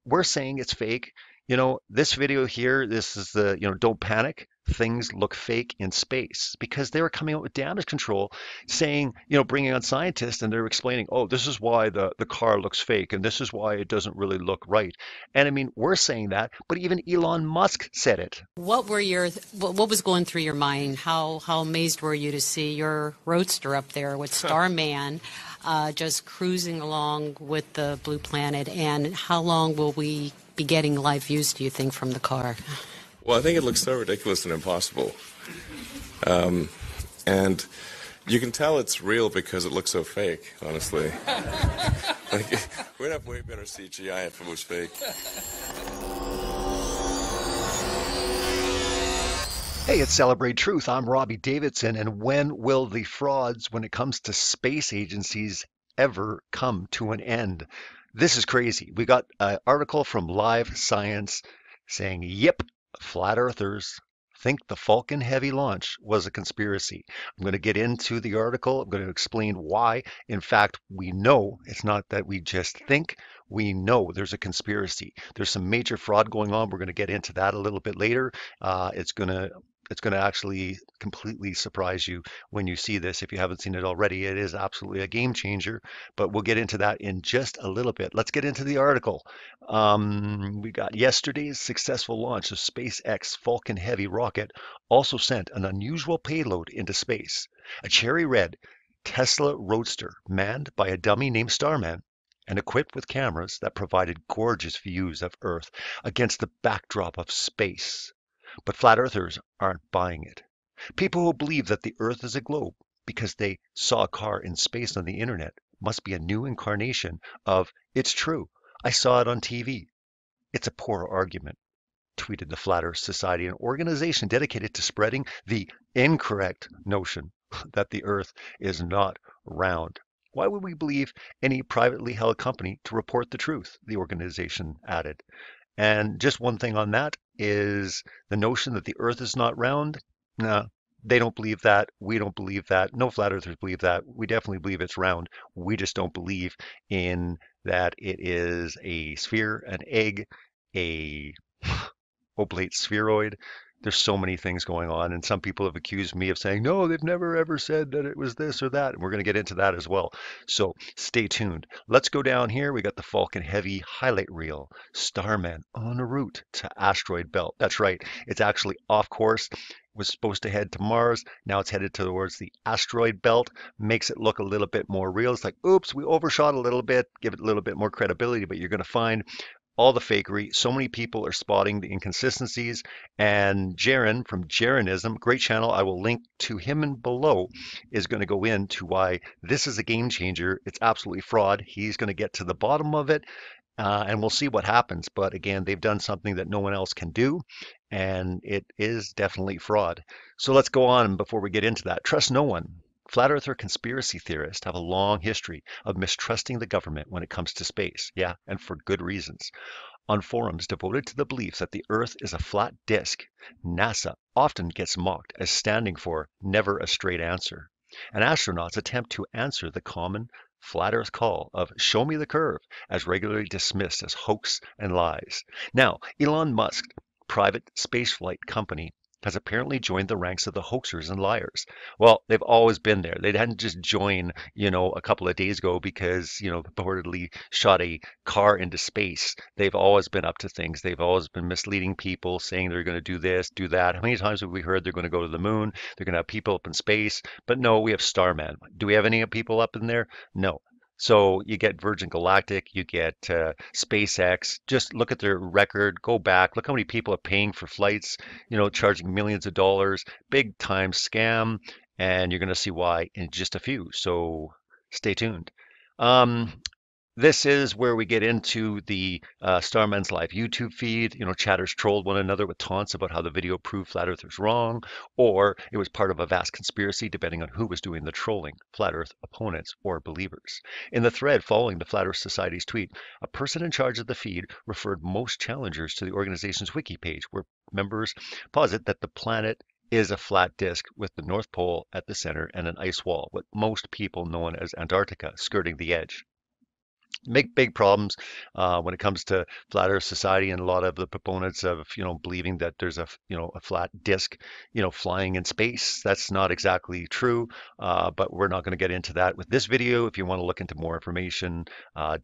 we're saying it's fake. This video here, this is the, don't panic. Things look fake in space because they were coming out with damage control saying, bringing on scientists and they're explaining, oh, this is why the car looks fake and this is why it doesn't really look right. And I mean, we're saying that, but even Elon Musk said it. What was going through your mind? How amazed were you to see your Roadster up there with Starman just cruising along with the blue planet? And how long will we be getting live views, do you think, from the car? Well, I think it looks so ridiculous and impossible. And you can tell it's real because it looks so fake, honestly. Like, we'd have way better CGI if it was fake. Hey, it's Celebrate Truth. I'm Robbie Davidson. And when will the frauds, when it comes to space agencies, ever come to an end? This is crazy. We got an article from Live Science saying, yep, flat earthers think the Falcon Heavy launch was a conspiracy. I'm going to get into the article. I'm going to explain why. In fact, we know it's not that we just think. We know there's a conspiracy. There's some major fraud going on. We're going to get into that a little bit later. It's going to actually completely surprise you when you see this. If you haven't seen it already, it is absolutely a game changer, but we'll get into that in just a little bit. Let's get into the article. We got yesterday's successful launch of SpaceX Falcon Heavy rocket also sent an unusual payload into space. A cherry red Tesla Roadster manned by a dummy named Starman and equipped with cameras that provided gorgeous views of Earth against the backdrop of space. But flat earthers aren't buying it. People who believe that the Earth is a globe because they saw a car in space on the internet must be a new incarnation of "it's true, I saw it on TV." It's a poor argument, tweeted the Flat Earth Society, an organization dedicated to spreading the incorrect notion that the Earth is not round. Why would we believe any privately held company to report the truth? The organization added. And just one thing on that is the notion that the earth is not round. No, they don't believe that. We don't believe that. No flat earthers believe that. We definitely believe it's round. We just don't believe in that it is a sphere, an egg, a oblate spheroid. There's so many things going on, and some people have accused me of saying, no, they've never ever said that it was this or that. And we're going to get into that as well. So stay tuned. Let's go down here. We got the Falcon Heavy highlight reel. Starman en route to asteroid belt. That's right. It's actually off course. Was supposed to head to Mars. Now it's headed towards the asteroid belt. Makes it look a little bit more real. It's like, oops, we overshot a little bit. Give it a little bit more credibility, but you're going to find all the fakery. So many people are spotting the inconsistencies. And Jaron from Jeranism, great channel. I will link to him and below, is going to go into why this is a game changer. It's absolutely fraud. He's going to get to the bottom of it. And we'll see what happens. But again, they've done something that no one else can do, and it is definitely fraud. So let's go on before we get into that. Trust no one. Flat earther conspiracy theorists have a long history of mistrusting the government when it comes to space. Yeah, and for good reasons. On forums devoted to the belief that the Earth is a flat disk, NASA often gets mocked as standing for never a straight answer. And astronauts attempt to answer the common flat Earth call of show me the curve as regularly dismissed as hoax and lies. Now, Elon Musk, private spaceflight company, has apparently joined the ranks of the hoaxers and liars. Well, they've always been there. They hadn't just joined, a couple of days ago because, purportedly shot a car into space. They've always been up to things. They've always been misleading people, saying they're going to do this, do that. How many times have we heard they're going to go to the moon? They're going to have people up in space. But no, we have Starman. Do we have any people up in there? No. So you get Virgin Galactic, you get SpaceX. Just look at their record, go back, look how many people are paying for flights, charging millions of dollars, big time scam, and you're going to see why in just a few. So stay tuned. Um, this is where we get into the Starman's Live YouTube feed. Chatters trolled one another with taunts about how the video proved flat earthers wrong, or it was part of a vast conspiracy, depending on who was doing the trolling, flat earth opponents or believers. In the thread following the Flat Earth Society's tweet, a person in charge of the feed referred most challengers to the organization's wiki page, where members posit that the planet is a flat disk with the North Pole at the center and an ice wall, what most people know as Antarctica, skirting the edge. make big problems when it comes to flat Earth society, and a lot of the proponents of believing that there's a flat disk flying in space. That's not exactly true, but we're not going to get into that with this video. If you want to look into more information,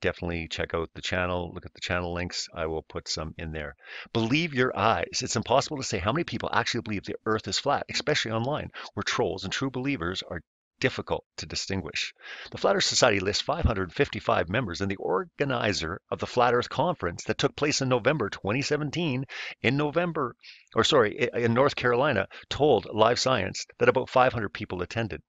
definitely check out the channel. Look at the channel links. I will put some in there. Believe your eyes. It's impossible to say how many people actually believe the Earth is flat, especially online, where trolls and true believers are difficult to distinguish. The Flat Earth Society lists 555 members, and the organizer of the Flat Earth Conference that took place in November 2017 in North Carolina, told Live Science that about 500 people attended.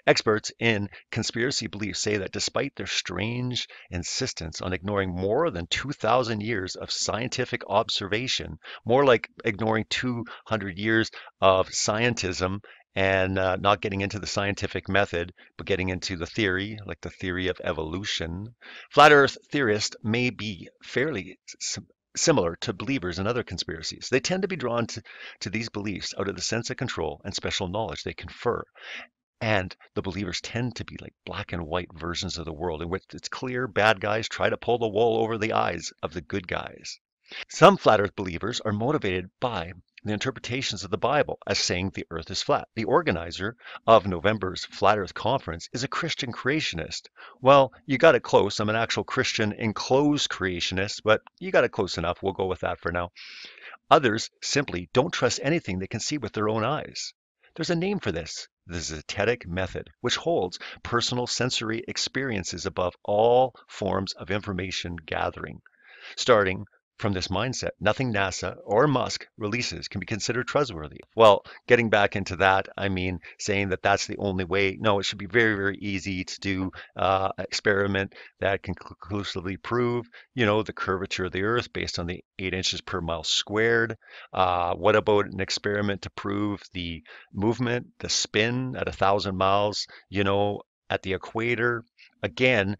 Experts in conspiracy beliefs say that despite their strange insistence on ignoring more than 2,000 years of scientific observation, more like ignoring 200 years of scientism and not getting into the scientific method, but getting into the theory, like the theory of evolution, flat Earth theorists may be fairly similar to believers in other conspiracies. They tend to be drawn to these beliefs out of the sense of control and special knowledge they confer. And the believers tend to be like black and white versions of the world in which it's clear bad guys try to pull the wool over the eyes of the good guys. Some flat earth believers are motivated by the interpretations of the Bible as saying the earth is flat. The organizer of November's Flat Earth Conference is a Christian creationist. Well, you got it close. I'm an actual Christian enclosed creationist, but you got it close enough. We'll go with that for now. Others simply don't trust anything they can see with their own eyes. There's a name for this, the zetetic method, which holds personal sensory experiences above all forms of information gathering. Starting from this mindset, nothing NASA or Musk releases can be considered trustworthy. Well, getting back into that, I mean, saying that that's the only way. No, it should be very, very easy to do an experiment that can conclusively prove, the curvature of the Earth based on the 8 inches per mile squared. What about an experiment to prove the movement, the spin at 1,000 miles, at the equator? Again,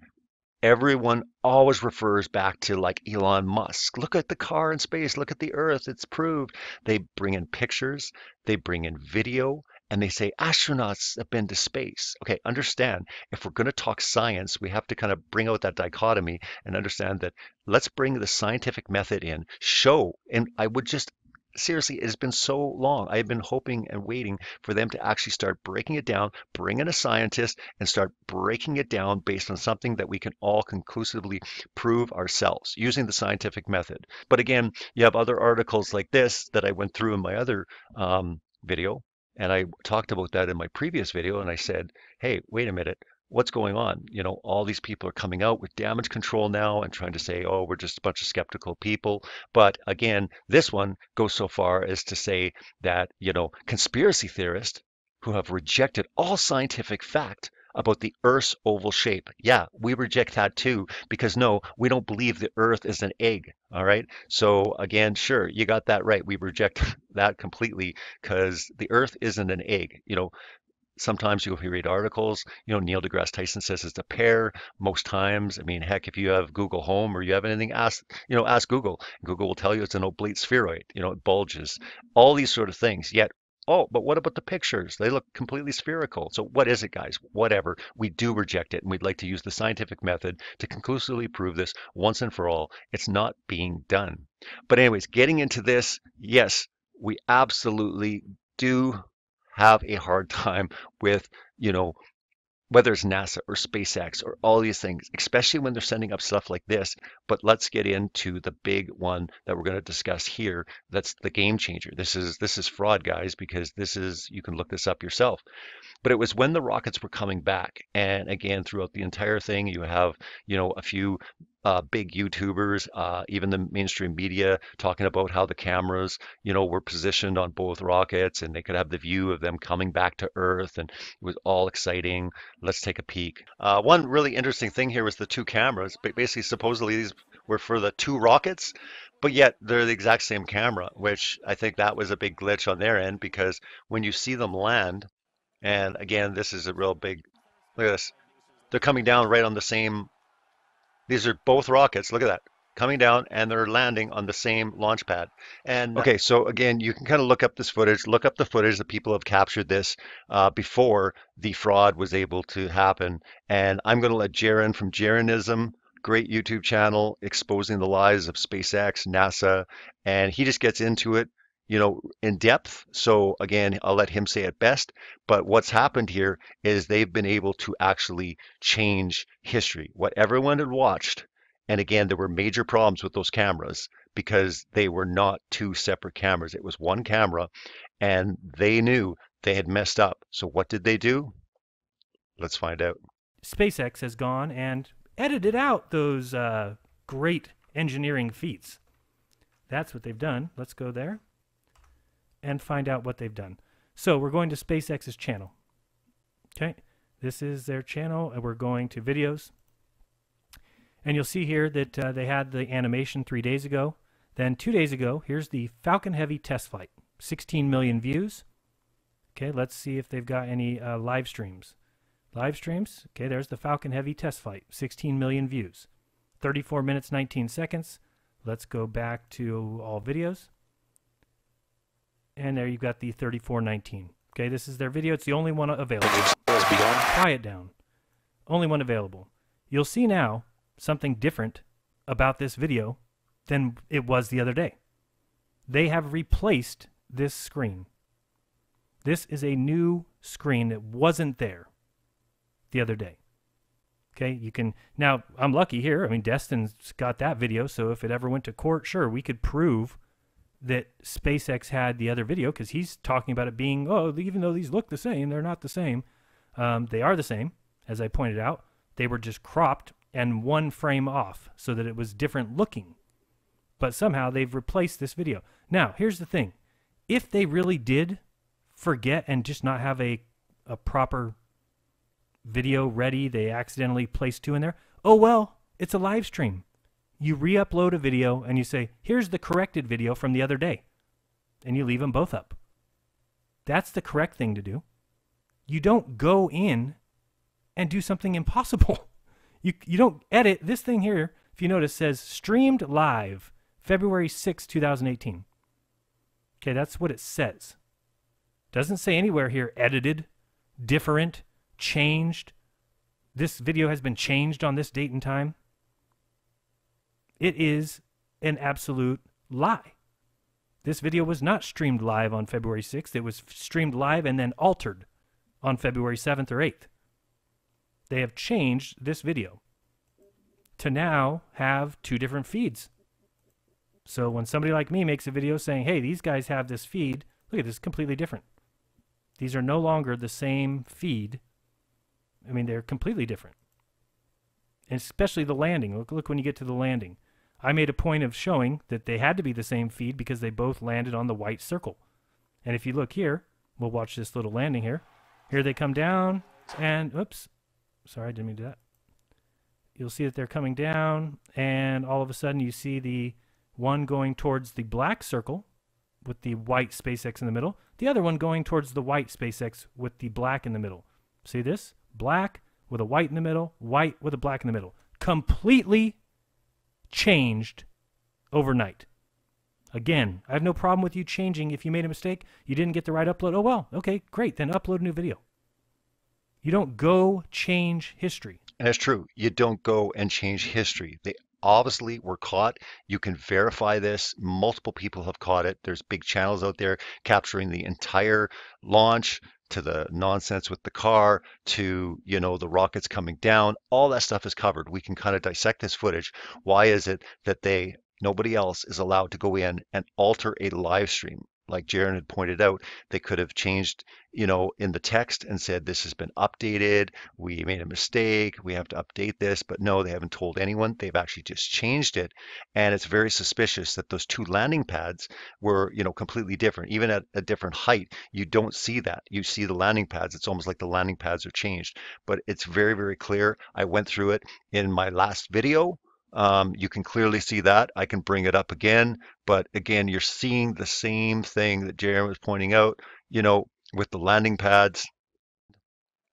everyone always refers back to like Elon Musk. Look at the car in space. Look at the Earth. It's proved. They bring in pictures, they bring in video, and they say astronauts have been to space. Okay, understand, if we're going to talk science, we have to kind of bring out that dichotomy and understand that let's bring the scientific method in, show, and I would just seriously, it has been so long. I've been hoping and waiting for them to actually start breaking it down, bring in a scientist, and start breaking it down based on something that we can all conclusively prove ourselves using the scientific method. But again, you have other articles like this that I went through in my other video, and I talked about that in my previous video, and I said, hey, wait a minute. What's going on? All these people are coming out with damage control now and trying to say, oh, we're just a bunch of skeptical people. But again, this one goes so far as to say that, conspiracy theorists who have rejected all scientific fact about the Earth's oval shape. Yeah, we reject that too, because no, we don't believe the Earth is an egg. All right. So again, sure, you got that right. We reject that completely because the Earth isn't an egg. Sometimes you'll read articles, Neil deGrasse Tyson says it's a pear. Most times, I mean, heck, if you have Google Home or you have anything, ask Google. Google will tell you it's an oblate spheroid, it bulges, all these sort of things. Yet, oh, but what about the pictures? They look completely spherical. So what is it, guys? Whatever. We do reject it, and we'd like to use the scientific method to conclusively prove this once and for all. It's not being done. But anyways, getting into this, yes, we absolutely do have a hard time with, whether it's NASA or SpaceX or all these things, especially when they're sending up stuff like this. But let's get into the big one that we're going to discuss here. That's the game changer. This is fraud, guys, because you can look this up yourself. But it was when the rockets were coming back. And again, throughout the entire thing, you have, a few big YouTubers, even the mainstream media talking about how the cameras, were positioned on both rockets and they could have the view of them coming back to Earth. And it was all exciting. Let's take a peek. One really interesting thing here was the two cameras. But basically, supposedly these were for the two rockets, but yet they're the exact same camera, which I think that was a big glitch on their end because when you see them land, and again, this is a real big, look at this. They're coming down right on the same, these are both rockets. Look at that. coming down, and they're landing on the same launch pad. And okay, so again, you can kind of look up this footage, look up the footage that people have captured this before the fraud was able to happen. And I'm going to let Jaron from Jeranism, great YouTube channel exposing the lies of SpaceX, NASA, and he just gets into it, in depth. So again, I'll let him say it best. But what's happened here is they've been able to actually change history. What everyone had watched, and again, there were major problems with those cameras because they were not two separate cameras. It was one camera, and they knew they had messed up. So what did they do? Let's find out. SpaceX has gone and edited out those great engineering feats. That's what they've done. Let's go there and find out what they've done. So we're going to SpaceX's channel. Okay, this is their channel, and we're going to videos. And you'll see here that they had the animation 3 days ago. Then 2 days ago, here's the Falcon Heavy test flight. 16 million views. Okay, let's see if they've got any live streams. Live streams. Okay, there's the Falcon Heavy test flight. 16 million views. 34 minutes, 19 seconds. Let's go back to all videos. And there you've got the 3419. Okay, this is their video. It's the only one available. Quiet down. Only one available. You'll see now something different about this video than it was the other day. They have replaced this screen. This is a new screen that wasn't there the other day. Okay, you can, now I'm lucky here. I mean, Destin's got that video, so if it ever went to court, sure, we could prove that SpaceX had the other video because he's talking about it being, oh, even though these look the same, they're not the same. They are the same, as I pointed out. They were just cropped and one frame off so that it was different looking. But somehow they've replaced this video. Now, here's the thing. If they really did forget and just not have a proper video ready, they accidentally placed two in there, oh well, it's a live stream. You re-upload a video and you say, here's the corrected video from the other day. And you leave them both up. That's the correct thing to do. You don't go in and do something impossible. You don't edit. This thing here, if you notice, says streamed live February 6, 2018. Okay, that's what it says. Doesn't say anywhere here edited, different, changed. This video has been changed on this date and time. It is an absolute lie. This video was not streamed live on February 6th. It was streamed live and then altered on February 7th or 8th. They have changed this video to now have two different feeds. So when somebody like me makes a video saying, hey, these guys have this feed, look at this, completely different. These are no longer the same feed. I mean, they're completely different. And especially the landing. Look when you get to the landing. I made a point of showing that they had to be the same feed because they both landed on the white circle. And if you look here, we'll watch this little landing here. Here they come down and, oops, sorry, I didn't mean to do that. You'll see that they're coming down and all of a sudden you see the one going towards the black circle with the white SpaceX in the middle. The other one going towards the white SpaceX with the black in the middle. See this? Black with a white in the middle, white with a black in the middle. Completely changed overnight. Again, I have no problem with you changing. If you made a mistake, you didn't get the right upload. Oh, well, okay, great. Then upload a new video. You don't go change history. And it's true. You don't go and change history. They obviously were caught. You can verify this. Multiple people have caught it. There's big channels out there capturing the entire launch, to the nonsense with the car, to, the rockets coming down. All that stuff is covered. We can kind of dissect this footage. Why is it that nobody else is allowed to go in and alter a live stream? Like Jaron had pointed out, they could have changed, in the text and said, this has been updated. We made a mistake. We have to update this. But no, they haven't told anyone. They've actually just changed it. And it's very suspicious that those two landing pads were, completely different. Even at a different height, you don't see that. You see the landing pads. It's almost like the landing pads are changed. But it's very, very clear. I went through it in my last video. You can clearly see that. I can bring it up again, but again, you're seeing the same thing that Jaron was pointing out, with the landing pads.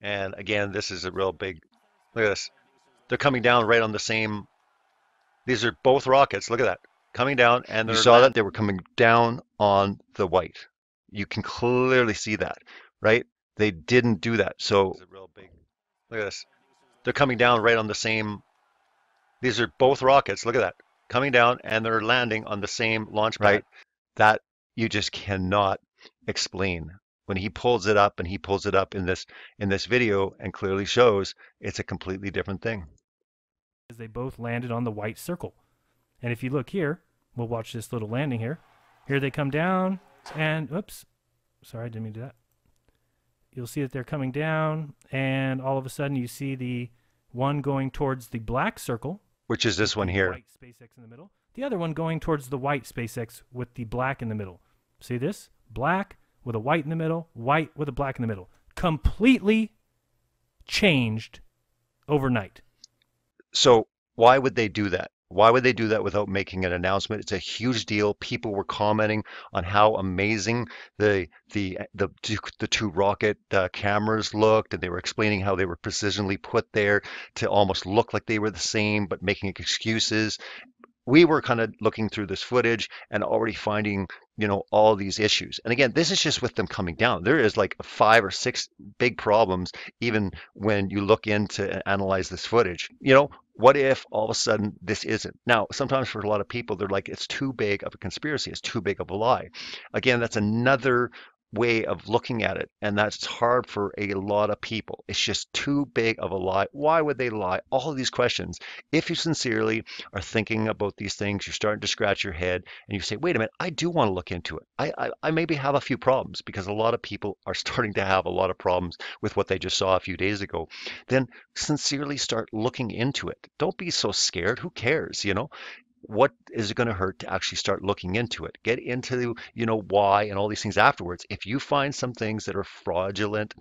And again, this is a real big, look at this. They're coming down right on the same, These are both rockets. Look at that. Coming down, and you saw that they were coming down on the white. You can clearly see that, right? They didn't do that. So look at this. They're coming down right on the same. These are both rockets. Look at that. Coming down, and they're landing on the same launch pad. Right? That you just cannot explain. When he pulls it up, and he pulls it up in this video, and clearly shows it's a completely different thing. They both landed on the white circle. And if you look here, we'll watch this little landing here. Here they come down, and oops, sorry, I didn't mean to do that. You'll see that they're coming down, and all of a sudden you see the one going towards the black circle, which is this one here. White SpaceX in the middle. The other one going towards the white SpaceX with the black in the middle. See this? Black with a white in the middle, white with a black in the middle. Completely changed overnight. So why would they do that? Why would they do that without making an announcement? It's a huge deal. People were commenting on how amazing the two rocket cameras looked, and they were explaining how they were precisionally put there to almost look like they were the same, but making excuses. We were kind of looking through this footage and already finding, all these issues. And again, this is just with them coming down. There is like 5 or 6 big problems, even when you look into and analyze this footage. What if all of a sudden this isn't? Now, sometimes for a lot of people, they're like, it's too big of a conspiracy. It's too big of a lie. Again, that's another way of looking at it, and that's hard for a lot of people. It's just too big of a lie. Why would they lie? All of these questions. If you sincerely are thinking about these things, you're starting to scratch your head and you say, wait a minute, I do want to look into it. I maybe have a few problems, because a lot of people are starting to have a lot of problems with what they just saw a few days ago. Then sincerely start looking into it. Don't be so scared. Who cares? What is it going to hurt to actually start looking into it? Get into, why and all these things afterwards. If you find some things that are fraudulent,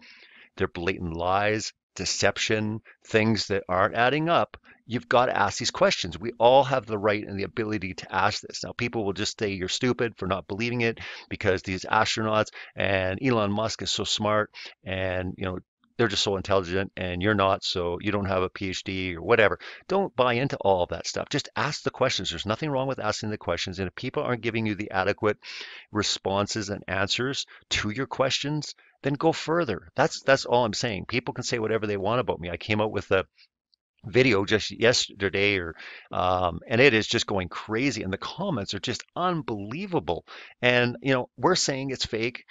they're blatant lies, deception, things that aren't adding up, you've got to ask these questions. We all have the right and the ability to ask this. Now, people will just say you're stupid for not believing it because these astronauts and Elon Musk is so smart, and, they're just so intelligent and you're not, so you don't have a PhD or whatever. Don't buy into all of that stuff. Just ask the questions. There's nothing wrong with asking the questions. And if people aren't giving you the adequate responses and answers to your questions, then go further. That's all I'm saying. People can say whatever they want about me. I came out with a video just yesterday, and it is just going crazy, and the comments are just unbelievable. And we're saying it's fake.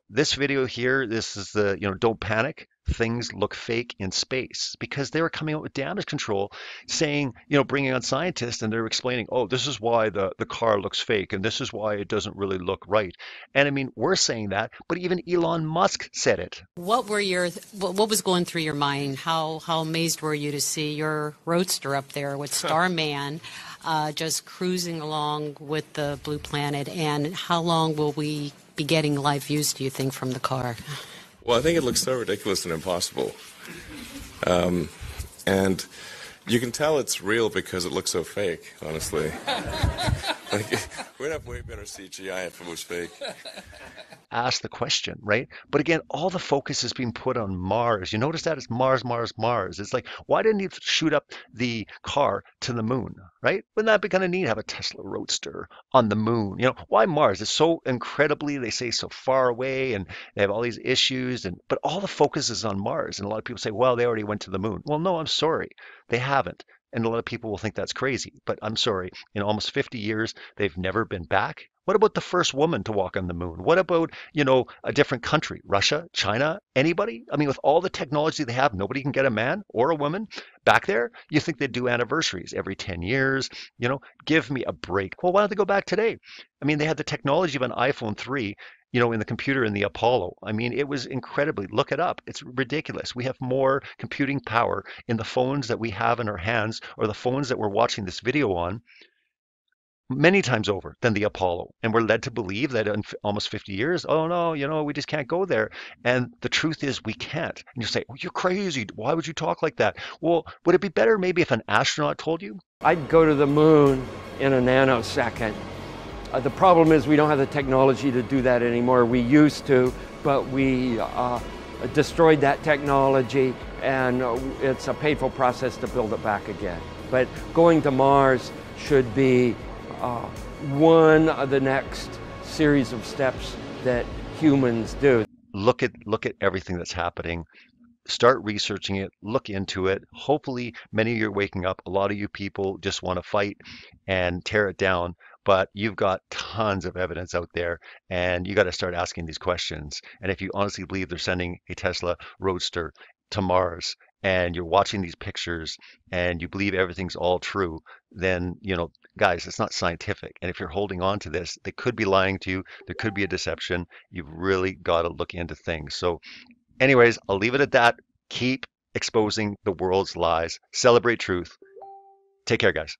This video here, this is the, don't panic. Things look fake in space, because they were coming out with damage control saying, bringing on scientists, and they're explaining, oh, this is why the car looks fake, and this is why it doesn't really look right. And I mean, we're saying that, but even Elon Musk said it. What was going through your mind? How amazed were you to see your Roadster up there with Starman just cruising along with the blue planet? And how long will we be getting live views, do you think, from the car? Well, I think it looks so ridiculous and impossible. And you can tell it's real because it looks so fake, honestly. We'd have way better CGI if it was fake. Ask the question, right? But again, all the focus is being put on Mars. You notice that? It's Mars, Mars, Mars. It's like, why didn't he shoot up the car to the moon, right? Wouldn't that be kind of neat? Have a Tesla Roadster on the moon. Why Mars? It's so incredibly, they say, so far away, and they have all these issues, but all the focus is on Mars. And a lot of people say, well, they already went to the moon. Well, no, I'm sorry. They haven't. And a lot of people will think that's crazy, but I'm sorry. In almost 50 years, they've never been back. What about the first woman to walk on the moon? What about, a different country? Russia, China, anybody? I mean, with all the technology they have, nobody can get a man or a woman back there. You think they'd do anniversaries every 10 years? Give me a break. Well, why don't they go back today? I mean, they had the technology of an iPhone 3, in the computer in the Apollo. I mean, it was incredibly, look it up. It's ridiculous. We have more computing power in the phones that we have in our hands, or the phones that we're watching this video on, many times over than the Apollo. And we're led to believe that in almost 50 years, oh no, we just can't go there. And the truth is we can't. And you say, well, you're crazy. Why would you talk like that? Well, would it be better maybe if an astronaut told you? I'd go to the moon in a nanosecond. The problem is we don't have the technology to do that anymore. We used to, but we destroyed that technology, and it's a painful process to build it back again. But going to Mars should be one of the next series of steps that humans do. Look at everything that's happening. Start researching it, look into it. Hopefully, many of you are waking up. A lot of you people just want to fight and tear it down, but you've got tons of evidence out there, and you got to start asking these questions. And if you honestly believe they're sending a Tesla Roadster to Mars, and you're watching these pictures and you believe everything's all true, then, guys, it's not scientific. And if you're holding on to this, they could be lying to you. There could be a deception. You've really got to look into things. So anyways, I'll leave it at that. Keep exposing the world's lies. Celebrate truth. Take care, guys.